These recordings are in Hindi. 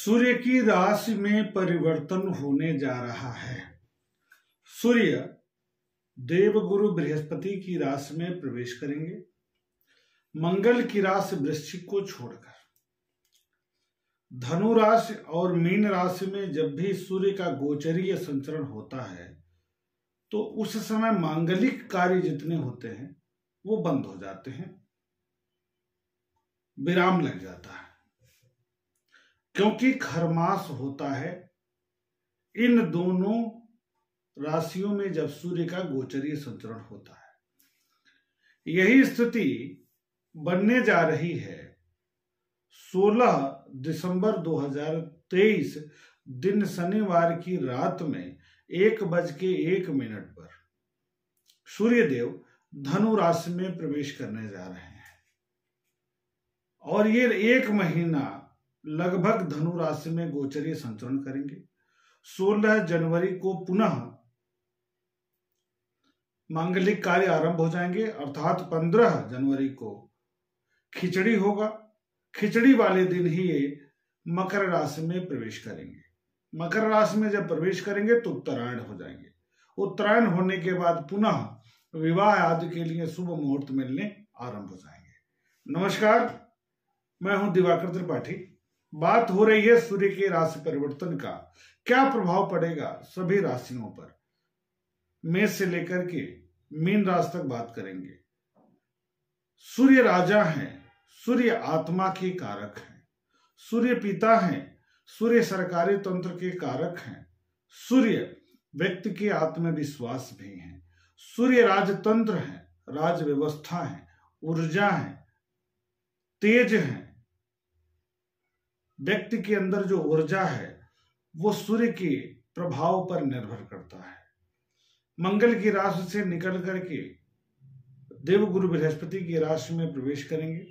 सूर्य की राशि में परिवर्तन होने जा रहा है। सूर्य देवगुरु बृहस्पति की राशि में प्रवेश करेंगे। मंगल की राशि वृश्चिक को छोड़कर धनु राशि और मीन राशि में जब भी सूर्य का गोचरीय संचरण होता है तो उस समय मांगलिक कार्य जितने होते हैं वो बंद हो जाते हैं, विराम लग जाता है, क्योंकि खरमास होता है इन दोनों राशियों में जब सूर्य का गोचरीय संचरण होता है। यही स्थिति बनने जा रही है 16 दिसंबर 2023 दिन शनिवार की रात में 1:01 पर सूर्यदेव धनु राशि में प्रवेश करने जा रहे हैं और ये 1 महीना लगभग धनु राशि में गोचरीय संचरण करेंगे। 16 जनवरी को पुनः मांगलिक कार्य आरंभ हो जाएंगे, अर्थात 15 जनवरी को खिचड़ी होगा। खिचड़ी वाले दिन ही ये मकर राशि में प्रवेश करेंगे। मकर राशि में जब प्रवेश करेंगे तो उत्तरायण हो जाएंगे। उत्तरायण होने के बाद पुनः विवाह आदि के लिए शुभ मुहूर्त मिलने आरंभ हो जाएंगे। नमस्कार, मैं हूं दिवाकर त्रिपाठी। बात हो रही है सूर्य के राशि परिवर्तन का क्या प्रभाव पड़ेगा सभी राशियों पर। मेष से लेकर के मीन राशि तक बात करेंगे। सूर्य राजा हैं, सूर्य आत्मा के कारक हैं, सूर्य पिता हैं, सूर्य सरकारी तंत्र के कारक हैं, सूर्य व्यक्ति के आत्मविश्वास भी हैं, सूर्य राजतंत्र है, राज व्यवस्था है, ऊर्जा है, तेज है। व्यक्ति के अंदर जो ऊर्जा है वो सूर्य के प्रभाव पर निर्भर करता है। मंगल की राशि से निकल करके देवगुरु बृहस्पति की राशि में प्रवेश करेंगे।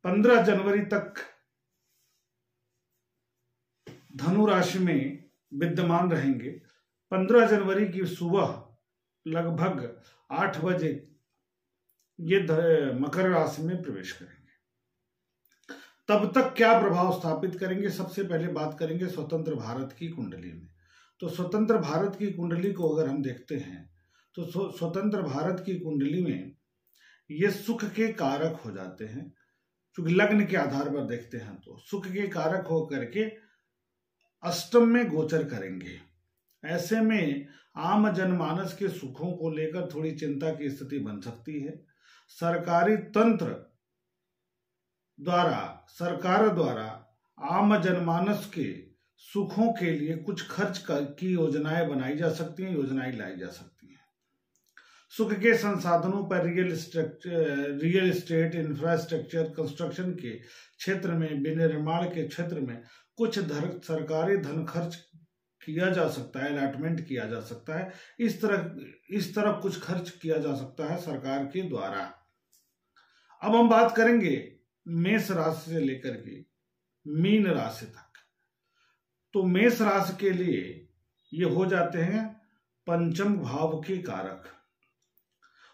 15 जनवरी तक धनु राशि में विद्यमान रहेंगे। 15 जनवरी की सुबह लगभग 8 बजे ये मकर राशि में प्रवेश करेंगे। तब तक क्या प्रभाव स्थापित करेंगे, सबसे पहले बात करेंगे स्वतंत्र भारत की कुंडली में। तो स्वतंत्र भारत की कुंडली को अगर हम देखते हैं तो स्वतंत्र भारत की कुंडली में ये सुख के कारक हो जाते हैं। क्योंकि लग्न के आधार पर देखते हैं तो सुख के कारक होकर के अष्टम में गोचर करेंगे। ऐसे में आम जनमानस के सुखों को लेकर थोड़ी चिंता की स्थिति बन सकती है। सरकारी तंत्र द्वारा, सरकार द्वारा आम जनमानस के सुखों के लिए कुछ खर्च की योजनाएं बनाई जा सकती हैं, योजनाएं लाई जा सकती हैं। सुख के संसाधनों पर रियल एस्टेट, इंफ्रास्ट्रक्चर, कंस्ट्रक्शन के क्षेत्र में, विनिर्माण के क्षेत्र में कुछ सरकारी धन खर्च किया जा सकता है, अलॉटमेंट किया जा सकता है। इस तरह कुछ खर्च किया जा सकता है सरकार के द्वारा। अब हम बात करेंगे मेष राशि से लेकर के मीन राशि तक। तो मेष राशि के लिए ये हो जाते हैं पंचम भाव के कारक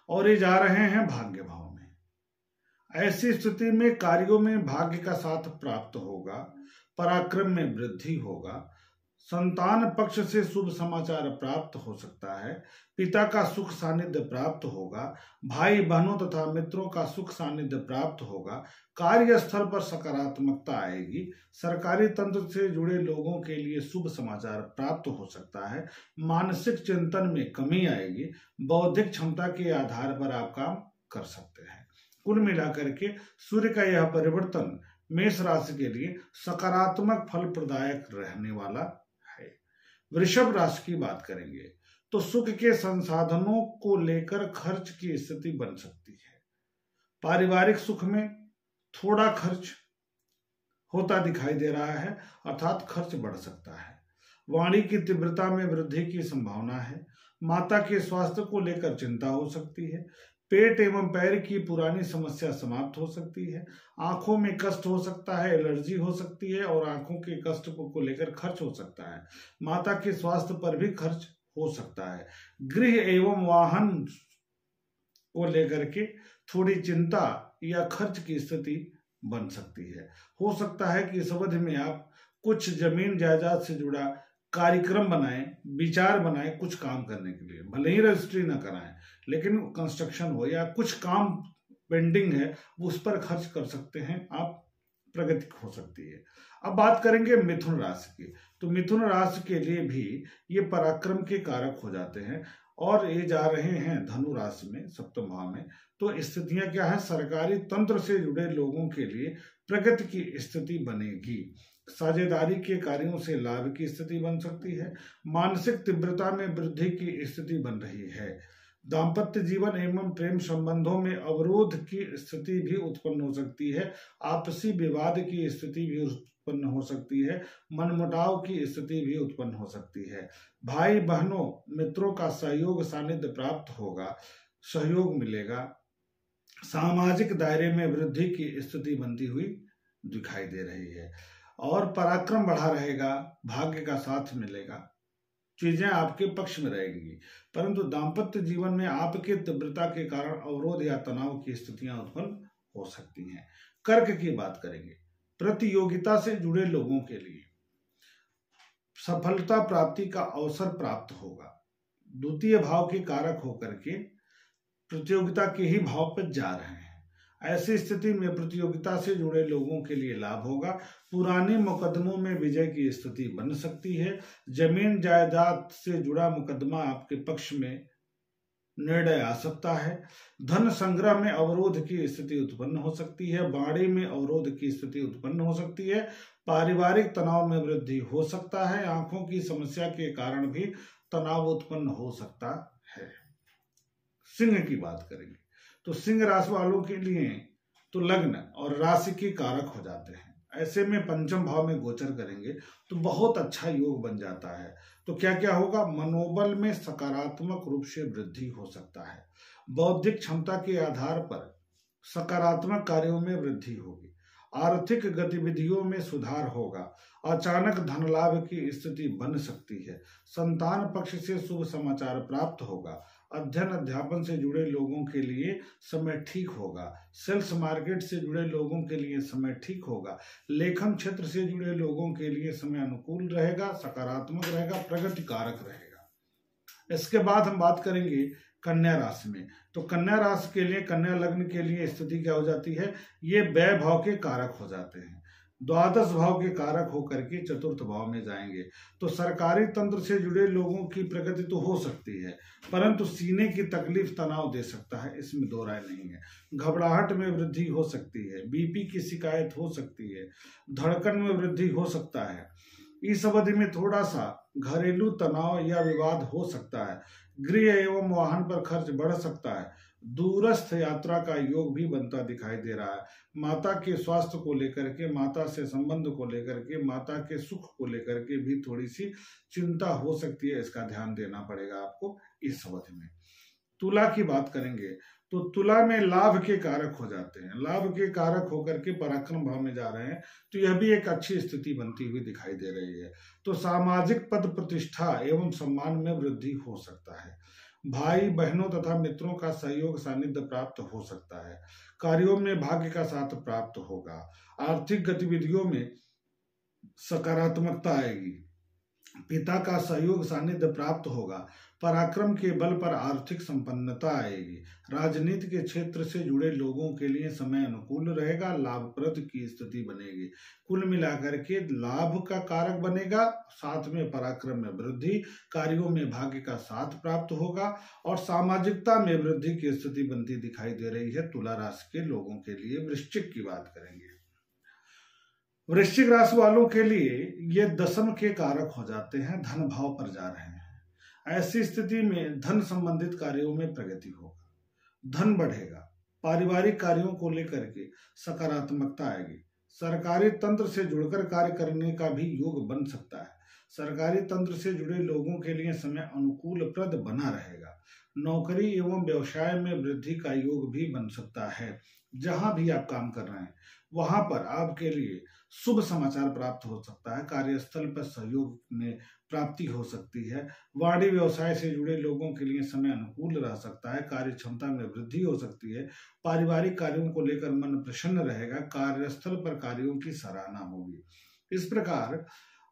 और ये जा रहे हैं भाग्य भाव में। ऐसी स्थिति में कार्यों में भाग्य का साथ प्राप्त होगा, पराक्रम में वृद्धि होगा, संतान पक्ष से शुभ समाचार प्राप्त हो सकता है, पिता का सुख सानिध्य प्राप्त होगा, भाई बहनों तथा मित्रों का सुख सानिध्य प्राप्त होगा, कार्यस्थल पर सकारात्मकता आएगी, सरकारी तंत्र से जुड़े लोगों के लिए शुभ समाचार प्राप्त हो सकता है, मानसिक चिंतन में कमी आएगी, बौद्धिक क्षमता के आधार पर आप काम कर सकते हैं। कुल मिलाकर के सूर्य का यह परिवर्तन मेष राशि के लिए सकारात्मक फल प्रदायक रहने वाला है। वृषभ राशि की बात करेंगे तो सुख के संसाधनों को लेकर खर्च की स्थिति बन सकती है। पारिवारिक सुख में थोड़ा खर्च होता दिखाई दे रहा है, अर्थात खर्च बढ़ सकता है। वाणी की तीव्रता में वृद्धि की संभावना है। माता के स्वास्थ्य को लेकर चिंता हो सकती है। पेट एवं पैर की पुरानी समस्या समाप्त हो सकती है। आंखों में कष्ट हो सकता है, एलर्जी हो सकती है और आंखों के कष्ट को लेकर खर्च हो सकता है। माता के स्वास्थ्य पर भी खर्च हो सकता है। गृह एवं वाहन को लेकर के थोड़ी चिंता या खर्च की स्थिति बन सकती है। हो सकता है कि इस अवधि में आप कुछ जमीन जायदाद से जुड़ा कार्यक्रम बनाएं, विचार बनाएं कुछ काम करने के लिए, भले ही रजिस्ट्री ना कराएं, लेकिन कंस्ट्रक्शन हो या कुछ काम पेंडिंग है वो उस पर खर्च कर सकते हैं आप, प्रगति हो सकती है। अब बात करेंगे मिथुन राशि की। तो मिथुन राशि के लिए भी ये पराक्रम के कारक हो जाते हैं और ये जा रहे हैं धनु राशि में, सप्तम भाव में। तो स्थितियां क्या है, सरकारी तंत्र से जुड़े लोगों के लिए प्रगति की स्थिति बनेगी, साझेदारी के कार्यों से लाभ की स्थिति बन सकती है, मानसिक तीव्रता में वृद्धि की स्थिति बन रही है, दाम्पत्य जीवन एवं प्रेम संबंधों में अवरोध की स्थिति भी उत्पन्न हो सकती है, आपसी विवाद की स्थिति भी उत्पन्न हो सकती है, मनमुटाव की स्थिति भी उत्पन्न हो सकती है, भाई बहनों मित्रों का सहयोग सानिध्य प्राप्त होगा, सहयोग मिलेगा, सामाजिक दायरे में वृद्धि की स्थिति बनती हुई दिखाई दे रही है और पराक्रम बढ़ा रहेगा, भाग्य का साथ मिलेगा, चीजें आपके पक्ष में रहेंगी। परंतु दाम्पत्य जीवन में आपके तीव्रता के कारण अवरोध या तनाव की स्थितियां उत्पन्न हो सकती हैं। कर्क की बात करेंगे। प्रतियोगिता से जुड़े लोगों के लिए सफलता प्राप्ति का अवसर प्राप्त होगा, द्वितीय भाव के कारक होकर के प्रतियोगिता के ही भाव पर जा रहे हैं। ऐसी स्थिति में प्रतियोगिता से जुड़े लोगों के लिए लाभ होगा, पुराने मुकदमों में विजय की स्थिति बन सकती है, जमीन जायदाद से जुड़ा मुकदमा आपके पक्ष में निर्णय आ सकता है, धन संग्रह में अवरोध की स्थिति उत्पन्न हो सकती है, बाड़ी में अवरोध की स्थिति उत्पन्न हो सकती है, पारिवारिक तनाव में वृद्धि हो सकता है, आंखों की समस्या के कारण भी तनाव उत्पन्न हो सकता है। सिंह की बात करेंगे तो सिंह राशि वालों के लिए तो लग्न और राशि के कारक हो जाते हैं, ऐसे में पंचम भाव में गोचर करेंगे तो बहुत अच्छा योग बन जाता है। तो क्या क्या होगा, मनोबल में सकारात्मक रूप से वृद्धि हो सकता है, बौद्धिक क्षमता के आधार पर सकारात्मक कार्यों में वृद्धि होगी, आर्थिक गतिविधियों में सुधार होगा, अचानक धन लाभ की स्थिति बन सकती है, संतान पक्ष से शुभ समाचार प्राप्त होगा, अध्ययन अध्यापन से जुड़े लोगों के लिए समय ठीक होगा, सेल्स मार्केट से जुड़े लोगों के लिए समय ठीक होगा, लेखन क्षेत्र से जुड़े लोगों के लिए समय अनुकूल रहेगा, सकारात्मक रहेगा, प्रगति कारक रहेगा। इसके बाद हम बात करेंगे कन्या राशि में। तो कन्या राशि के लिए, कन्या लग्न के लिए स्थिति क्या हो जाती है, ये व्यय भाव के कारक हो जाते हैं, द्वादश भाव के कारक होकर के चतुर्थ भाव में जाएंगे। तो सरकारी तंत्र से जुड़े लोगों की प्रगति तो हो सकती है, परंतु सीने की तकलीफ तनाव दे सकता है, इसमें दो राय नहीं है। घबराहट में वृद्धि हो सकती है, बीपी की शिकायत हो सकती है, धड़कन में वृद्धि हो सकता है, इस अवधि में थोड़ा सा घरेलू तनाव या विवाद हो सकता है, गृह एवं वाहन पर खर्च बढ़ सकता है, दूरस्थ यात्रा का योग भी बनता दिखाई दे रहा है, माता के स्वास्थ्य को लेकर के, माता से संबंध को लेकर के, माता के सुख को लेकर के भी थोड़ी सी चिंता हो सकती है, इसका ध्यान देना पड़ेगा आपको इस अवधि में। तुला की बात करेंगे तो तुला में लाभ के कारक हो जाते हैं, लाभ के कारक होकर के पराक्रम भाव में जा रहे हैं, तो यह भी एक अच्छी स्थिति बनती हुई दिखाई दे रही है। तो सामाजिक पद प्रतिष्ठा एवं सम्मान में वृद्धि हो सकता है, भाई बहनों तथा मित्रों का सहयोग सानिध्य प्राप्त हो सकता है, कार्यों में भाग्य का साथ प्राप्त होगा, आर्थिक गतिविधियों में सकारात्मकता आएगी, पिता का सहयोग सानिध्य प्राप्त होगा, पराक्रम के बल पर आर्थिक संपन्नता आएगी, राजनीति के क्षेत्र से जुड़े लोगों के लिए समय अनुकूल रहेगा, लाभप्रद की स्थिति बनेगी, कुल मिलाकर के लाभ का कारक बनेगा, साथ में पराक्रम में वृद्धि, कार्यों में भाग्य का साथ प्राप्त होगा और सामाजिकता में वृद्धि की स्थिति बनती दिखाई दे रही है तुला राशि के लोगों के लिए। वृश्चिक की बात करेंगे, वृश्चिक राशि वालों के लिए ये दशम के कारक हो जाते हैं, धन भाव पर जा रहे हैं, ऐसी स्थिति में धन संबंधित कार्यों में प्रगति होगा, धन बढ़ेगा, पारिवारिक कार्यों को लेकर के सकारात्मकता आएगी, सरकारी तंत्र से जुड़कर कार्य करने का भी योग बन सकता है, सरकारी तंत्र से जुड़े लोगों के लिए समय अनुकूलप्रद बना रहेगा, नौकरी एवं व्यवसाय में वृद्धि का योग भी बन सकता है, जहां भी आप काम कर रहे हैं वहां पर आपके लिए शुभ समाचार प्राप्त हो सकता है। कार्यस्थल पर सहयोग में प्राप्ति हो सकती है। वाणिज्य व्यवसाय से जुड़े लोगों के लिए समय अनुकूल रह सकता है। कार्य क्षमता में वृद्धि हो सकती है। पारिवारिक कार्यों को लेकर मन प्रसन्न रहेगा। कार्यस्थल पर कार्यों की सराहना होगी। इस प्रकार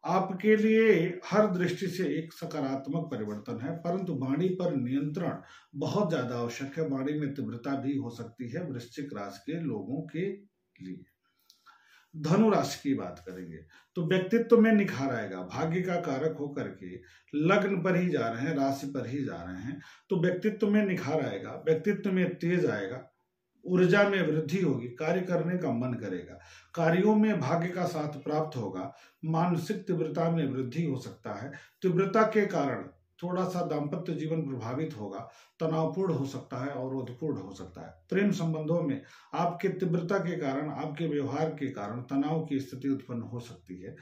आपके लिए हर दृष्टि से एक सकारात्मक परिवर्तन है, परंतु वाणी पर नियंत्रण बहुत ज्यादा आवश्यक है। वाणी में तीव्रता भी हो सकती है वृश्चिक राशि के लोगों के लिए। धनु राशि की बात करेंगे तो व्यक्तित्व में निखार आएगा। भाग्य का कारक होकर के लग्न पर ही जा रहे हैं, राशि पर ही जा रहे हैं, तो व्यक्तित्व में निखार आएगा, व्यक्तित्व में तेज आएगा, ऊर्जा में वृद्धि होगी, कार्य करने का मन करेगा, कार्यों में भाग्य का साथ प्राप्त होगा, मानसिक तीव्रता में वृद्धि हो सकता है। तीव्रता के कारण थोड़ा सा दाम्पत्य जीवन प्रभावित होगा, तनावपूर्ण हो सकता है, अवरोधपूर्ण हो सकता है। प्रेम संबंधों में आपके तीव्रता के कारण, आपके व्यवहार के कारण तनाव की स्थिति उत्पन्न हो सकती है।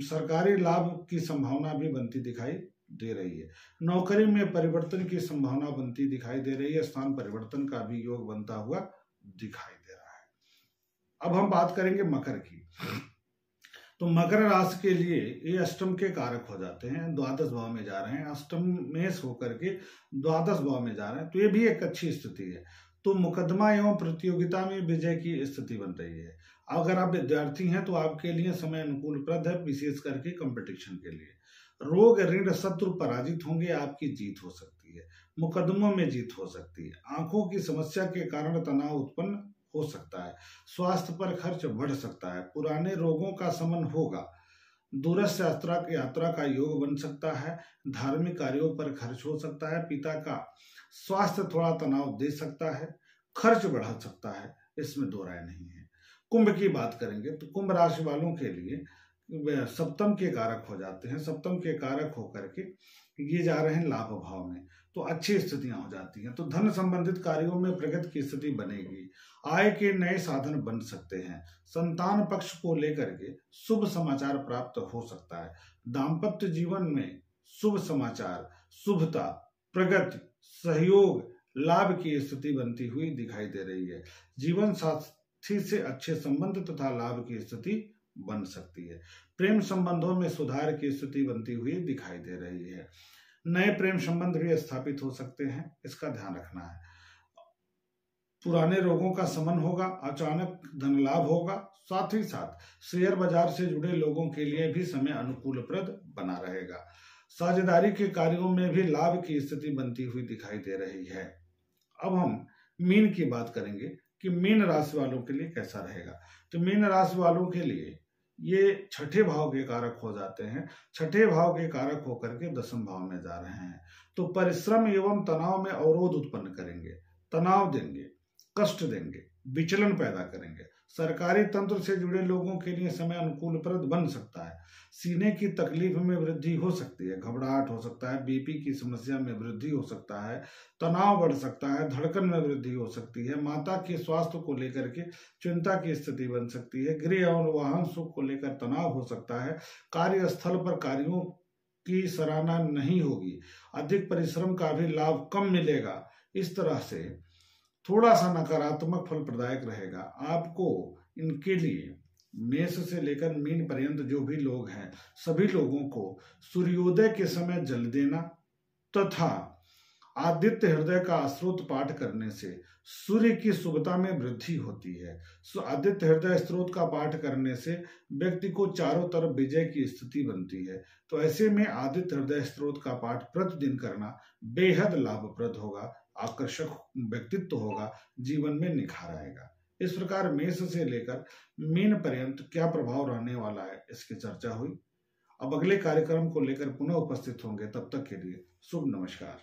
सरकारी लाभ की संभावना भी बनती दिखाई दे रही है। नौकरी में परिवर्तन की संभावना बनती दिखाई दे रही है। स्थान परिवर्तन का भी योग बनता हुआ दिखाई दे रहा है। अब हम बात करेंगे मकर की। तो मकर राशि के लिए ये अष्टम के कारक हो जाते हैं, द्वादश भाव में जा रहे हैं, अष्टम में होकर के द्वादश भाव में जा रहे हैं, तो ये भी एक अच्छी स्थिति है। तो मुकदमा एवं प्रतियोगिता में विजय की स्थिति बन रही है। अगर आप विद्यार्थी हैं तो आपके लिए समय अनुकूलप्रद है, विशेष करके कंपटीशन के लिए। रोग ऋण शत्रु पराजित होंगे, आपकी जीत हो सकती है, मुकदमों में जीत हो सकती है। आंखों की समस्या के कारण तनाव उत्पन्न हो सकता है। स्वास्थ्य पर खर्च बढ़ सकता है। पुराने रोगों का शमन होगा। दूरस्थ यात्रा का योग बन सकता है। धार्मिक कार्यों पर खर्च हो सकता है। पिता का स्वास्थ्य थोड़ा तनाव दे सकता है, खर्च बढ़ा सकता है, इसमें दो राय नहीं है। कुंभ की बात करेंगे तो कुंभ राशि वालों के लिए सप्तम के कारक हो जाते हैं। सप्तम के कारक होकर के ये जा रहे हैं लाभ भाव में, तो अच्छी स्थितियां हो जाती हैं। तो धन संबंधित कार्यों में प्रगति की स्थिति बनेगी। आय के नए साधन बन सकते हैं। संतान पक्ष को लेकर के शुभ समाचार प्राप्त हो सकता है। दाम्पत्य जीवन में शुभ समाचार, शुभता, प्रगति, सहयोग, लाभ की स्थिति बनती हुई दिखाई दे रही है। जीवन साथी से अच्छे संबंध तथा लाभ की स्थिति बन सकती है। प्रेम संबंधों में सुधार की स्थिति बनती हुई दिखाई दे रही है। नए प्रेम संबंध भी स्थापित हो सकते हैं, इसका ध्यान रखना है। पुराने रोगों का शमन होगा, अचानक धन लाभ होगा, साथ ही साथ शेयर बाजार से जुड़े लोगों के लिए भी समय अनुकूलप्रद बना रहेगा। साझेदारी के कार्यों में भी लाभ की स्थिति बनती हुई दिखाई दे रही है। अब हम मीन की बात करेंगे कि मीन राशि वालों के लिए कैसा रहेगा। तो मीन राशि वालों के लिए ये छठे भाव के कारक हो जाते हैं। छठे भाव के कारक होकर के दसम भाव में जा रहे हैं, तो परिश्रम एवं तनाव में अवरोध उत्पन्न करेंगे, तनाव देंगे, कष्ट देंगे, विचलन पैदा करेंगे। सरकारी तंत्र से जुड़े लोगों के लिए समय अनुकूलप्रद बन सकता है। सीने की तकलीफ में वृद्धि हो सकती है, घबराहट हो सकता है, बीपी की समस्या में वृद्धि हो सकता है, तनाव बढ़ सकता है, धड़कन में वृद्धि हो सकती है। माता के स्वास्थ्य को लेकर के चिंता की स्थिति बन सकती है। गृह और वाहन सुख को लेकर तनाव हो सकता है। कार्यस्थल पर कार्यों की सराहना नहीं होगी। अधिक परिश्रम का भी लाभ कम मिलेगा। इस तरह से थोड़ा सा नकारात्मक फल प्रदायक रहेगा। आपको इनके लिए मेष से लेकर मीन पर्यंत जो भी लोग हैं, सभी लोगों को सूर्योदय के समय जल देना तथा आदित्य हृदय का स्त्रोत पाठ करने से सूर्य की शुभता में वृद्धि होती है। आदित्य हृदय स्त्रोत का पाठ करने से व्यक्ति को चारों तरफ विजय की स्थिति बनती है। तो ऐसे में आदित्य हृदय स्त्रोत का पाठ प्रतिदिन करना बेहद लाभप्रद होगा, आकर्षक व्यक्तित्व होगा, जीवन में निखार आएगा। इस प्रकार मेष से लेकर मीन पर्यंत क्या प्रभाव रहने वाला है, इसकी चर्चा हुई। अब अगले कार्यक्रम को लेकर पुनः उपस्थित होंगे, तब तक के लिए शुभ नमस्कार।